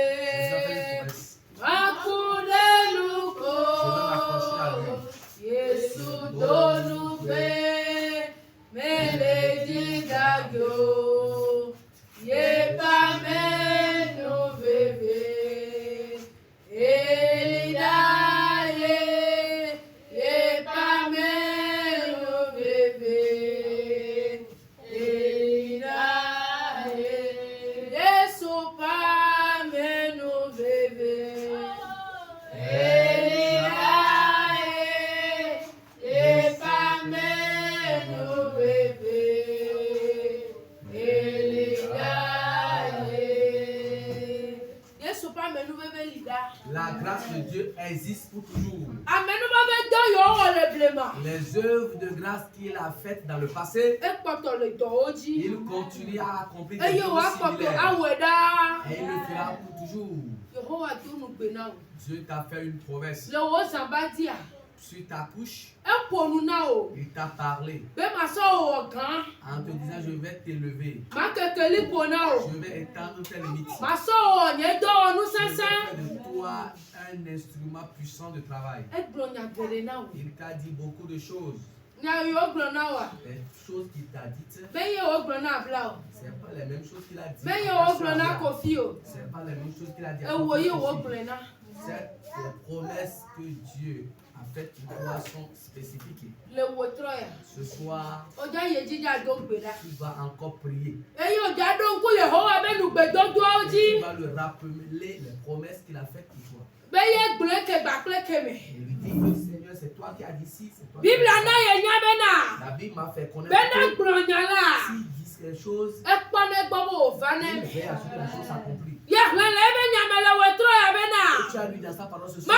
Akule luko. Yesu donu gbe. Meleji dajo. Ye pa menu bebe. Elida ye pa menu bebe. Elida Yesu pa menu bebe. Elida ye pa menu bebe. La grâce de Dieu existe pour toujours. Les œuvres de grâce qu'il a faites dans le passé, il continue à accomplir des choses similaires. Et il le fera pour toujours. Dieu t'a fait une promesse. Sur ta couche, il t'a parlé en te disant je vais t'élever, je vais étendre tes limites, je vais faire de toi un instrument puissant de travail. Il t'a dit beaucoup de choses. Les choses qu'il t'a dites, ce n'est pas les mêmes choses qu'il a dit. Ce n'est pas les mêmes choses qu'il a dit. C'est les promesses que Dieu a faites pour toi sont spécifiques. Ce soir, tu vas encore prier. Tu vas le rappeler les promesses qu'il a faites pour toi. Et lui dire que Seigneur, c'est toi qui as dit si, c'est toi qui as dit ça. La Bible m'a fait connaître que s'il dit quelque chose, il veille à ce que la chose s'accomplisse. Et tu as lu dans sa parole ce soir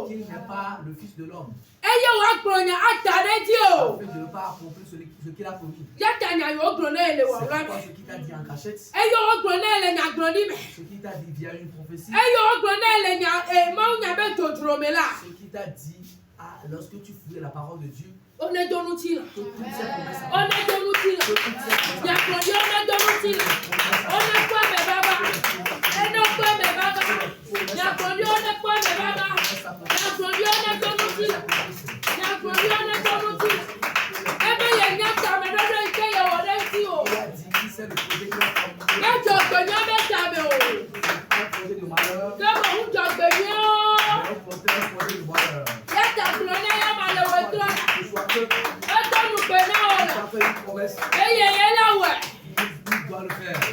qu'il n'est pas le fils de l'homme. Afin de ne pas accomplir ce qu'il a promis. C'est pourquoi ce qu'il t'a dit en cachette, ce qu'il t'a dit via une prophétie, ce qu'il t'a dit lorsque tu fouillais la parole de Dieu, toutes ces promesses.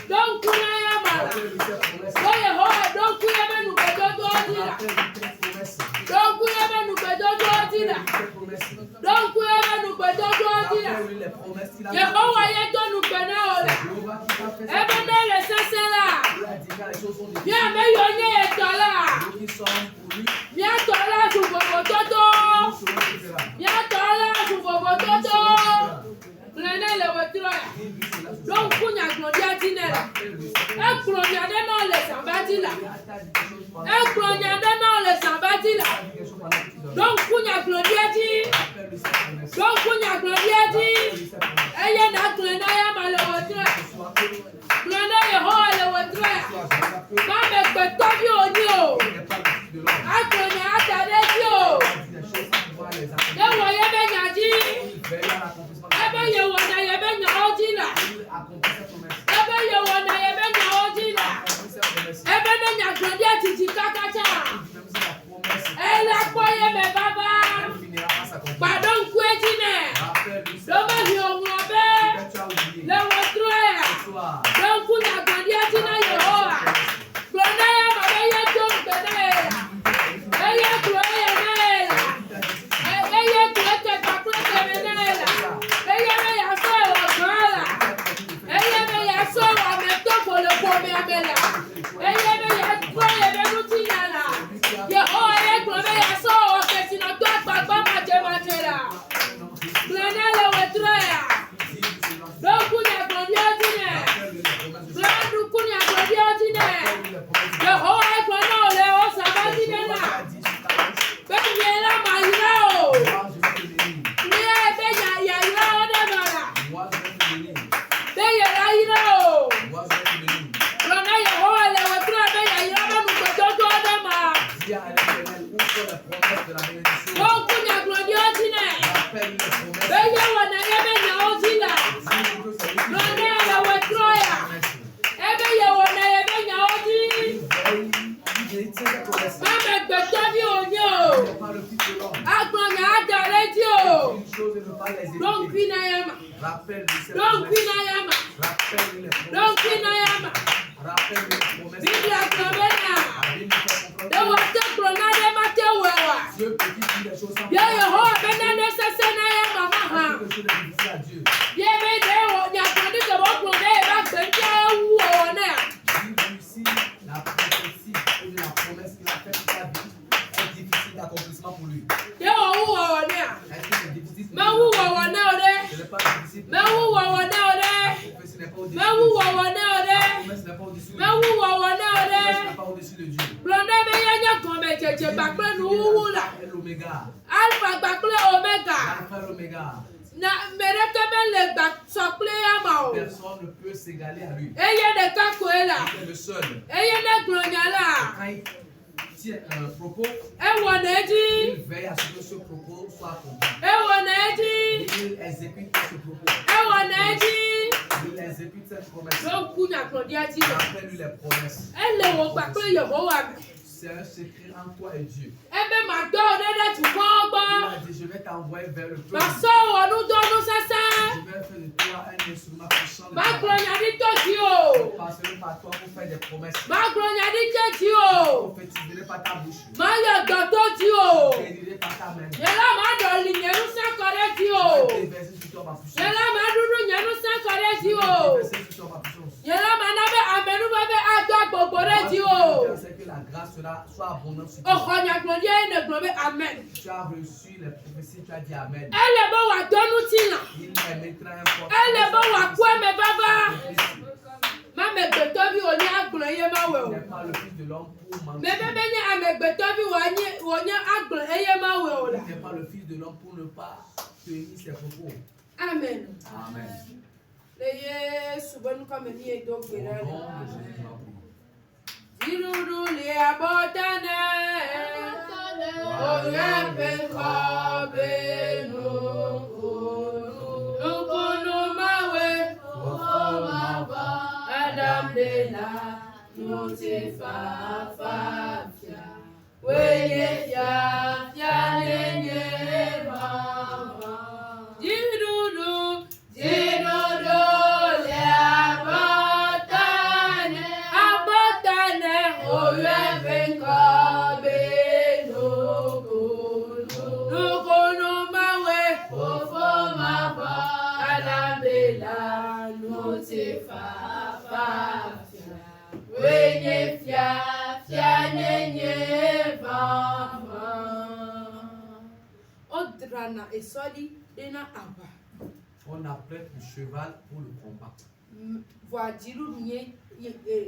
Don't Rappelle-lui ces Donc, promesses. Quinayama. Rappelle-lui les promesses. Donc, Quinayama. Rappelle-lui les promesses. Bibi Akrobena. La Bible nous fait comprendre De wate klonade mate wewa. que Dieu peut dire des choses sans Bien Yehowa benane sese na ya mama ha. quelque chose de difficile à Dieu. Bien be de wo nya kloni ke bo klonade e ba gbe wu o na. Vivre ici, la prophétie et la promesse qu'il a faite pour ta vie est difficile d'accomplissement pour lui. De wo wu o na. Est-ce que c'est difficile pour Ma wu lui? o na o de. Ce n'est pas difficile pour Ma wu lui. o na o de. La prophétie n'est pas au-dessus Ma de wu Dieu. o na o de. La promesse n'est pas au-dessus de Ma Dieu. wu o na o La promesse de. n'est pas au-dessus de Dieu. Klonade be ya nya gombe cheche ba kle nu wu la. L'alpha et l'oméga. Alpha ba kle omega. L'alpha et l'oméga. Na mere ke be le gba so kle ya ma o. Personne ne peut s'égaler à lui. Eye de ka ko la. Il est le seul. Eye de klonya la. Quand il tient un propos, E wo na eji. il veille à ce que ce propos soit accompli. E wo na eji. Il exécute ce propos. E wo na eji. Il exécute cette promesse. Ló kú ní àkàndí ẹtí rẹ̀. Rappelle-lui les promesses. Ẹ lè wò gbà pé Yehowa mi. C'est un secret en toi et Dieu. Ẹ bẹ́ màá gbọ́ ọ̀dẹ́dẹ́ tù kọ́ gbọ́. Il a dit, je vais t'envoyer vers le peuple. Màá sọ ọ̀nù dọ́nù sẹ́sẹ́. Je vais faire de toi un instrument puissant de Màá ta gbọ́ vie. yàn ní tòjì o. Je passerai par toi pour faire des promesses. Màá gbọ́ yàn ní tòjì o. Je prophétiserai par ta bouche. Màá yọ gbọ́ tòjì o. Je guérirai par ta main. Yẹlá màá dọ̀lì yẹnu sẹ́kọ̀rẹ́ jí o. Je vais déverser sur toi ma puissance. Yẹlá màá dúdú yẹnu sẹ́kọ̀rẹ́ jí Je o. vais déverser sur toi ma puissance. Yẹlá màá nábẹ́ àmẹ́nubẹ́bẹ́ àjọ gbogbo rẹ̀ jí o. C'est que la grâce soit abondante sur toi. Ọkọ̀ nyàgbọ̀ndí ẹ̀yìn nẹ̀gbọ̀n bẹ́ amen. Tu as reçu les prophéties, tu as dit Amen. Ẹ lè bọ́ wà dọ́nù tì nà. Il est maintenant important. Ẹ lè bọ́ wà kú ẹ̀mẹ́ bábá. Mamegbetɔ bi wònye agblɔ eye ma wɛ Il o. n'est pas le fils de l'homme pour mentir. Mebebe nye amegbetɔ bi wònye agblɔ eye ma wɛ o la. Il n'est pas le fils de l'homme pour ne pas tenir ses propos. Amen. Amen. Le Yesu be nukɔme mi ye do gbe Au ɖe nom de la. Jésus, ma prière. Dziɖuɖu le abɔtane. Oyɛ be kɔ be nuku. Nukunu mawe. Adam de la nuti fa fia. Weye fia fia nenye mama. Dziɖuɖu le abɔtane oyɛ be ŋkɔ be nukunu mawe fofo mabɔ Adam de la nuti fa fia. Weye fia nenye mama. Odrana esɔli dena aba. On apprête le cheval pour le combat. Voix dziɖuɖu nye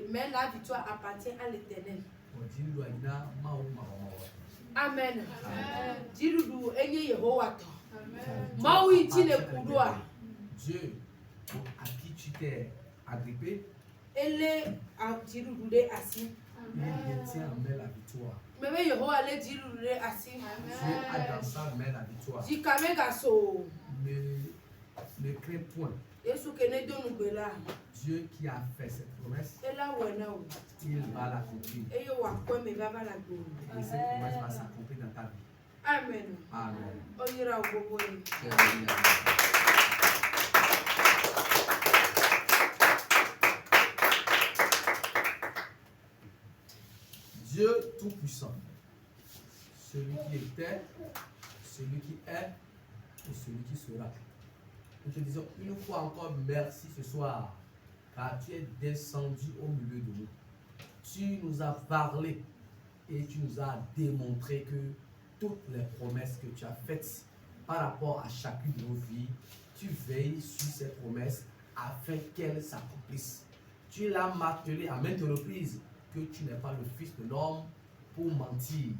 mais la victoire appartient à l'Éternel. On dit Loïna, Mao, Mao. Amen. Dziɖuɖu enye Yehowa tɔ. Mawu yi dzi le kuɖoa. Dieu, à qui tu t'es agrippé, Ele dziɖuɖu ɖe asi. il détient en main la victoire. Mebe Yehowa lé dziɖuɖu ɖe asi. Dieu a dans sa main la victoire. Dzika megaso o. Ne crains point. Yesu ke ne do nugbe la. Dieu qui a fait cette promesse, Ela wɔ ne o. il va l'accomplir. Eye wòakpɔ me vava la gbe o. Et cette promesse va s'accomplir dans ta vie. Amen. Amen. Oyira wo gbogbo yi. Sois béni. Dieu Tout-Puissant, celui qui était, celui qui est et celui qui sera. Nous te disons une fois encore merci ce soir, car tu es descendu au milieu de nous. Tu nous as parlé et tu nous as démontré que toutes les promesses que tu as faites par rapport à chacune de nos vies, tu veilles sur ces promesses afin qu'elles s'accomplissent. Tu l'as martelé à maintes reprises que tu n'es pas le Fils de l'homme pour mentir.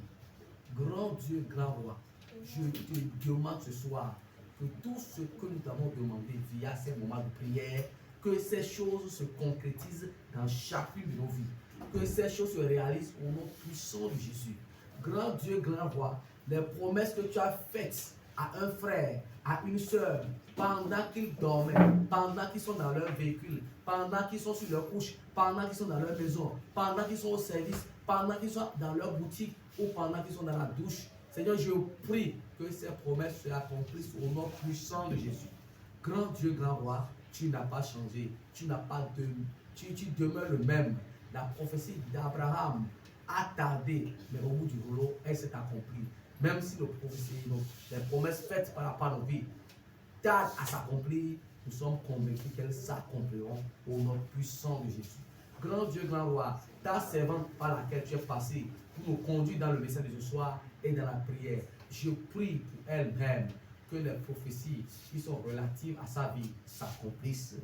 Grand Dieu, grand roi, je te demande ce soir que tout ce que nous t'avons demandé via ces moments de prière, que ces choses se concrétisent dans chacune de nos vies, que ces choses se réalisent au nom puissant de Jésus. Grand Dieu, grand roi, les promesses que tu as faites à un frère, à une sœur, pendant qu'ils dormaient, pendant qu'ils sont dans leur véhicule, pendant qu'ils sont sur leur couche, pendant qu'ils sont dans leur maison, pendant qu'ils sont au service, pendant qu'ils sont dans leur boutique ou pendant qu'ils sont dans la douche. Seigneur, je prie que ces promesses se accomplissent au nom puissant de Jésus. Grand Dieu, grand roi, tu n'as pas changé. Tu n'as pas de... Tu demeures le même. La prophétie d'Abraham a tardé, mais au bout du rouleau, elle s'est accomplie. Même si les promesses faites par rapport à nos vies tardent à s'accomplir, nous sommes convaincus qu'elles s'accompliront au nom puissant de Jésus. Grand Dieu, grand roi, ta servante par laquelle tu es passé pour nous conduire dans le message de ce soir et dans la prière, je prie pour elle-même que les prophéties qui sont relatives à sa vie s'accomplissent,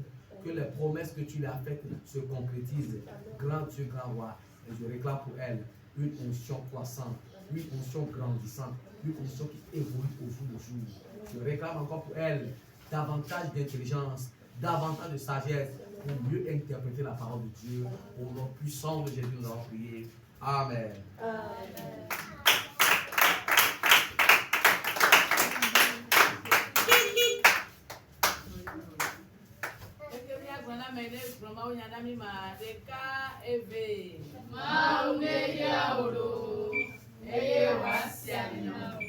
que les promesses que tu lui as faites se concrétisent. Grand Dieu, grand roi, et je réclame pour elle une onction croissante, une onction grandissante, une onction qui évolue au jour le jour. Je réclame encore pour elle davantage d'intelligence, davantage de sagesse pour mieux interpréter la parole de Dieu. Au nom puissant de Jésus, nous avons prié. Amen. Amen. Maune ya oro, eye wasianyo.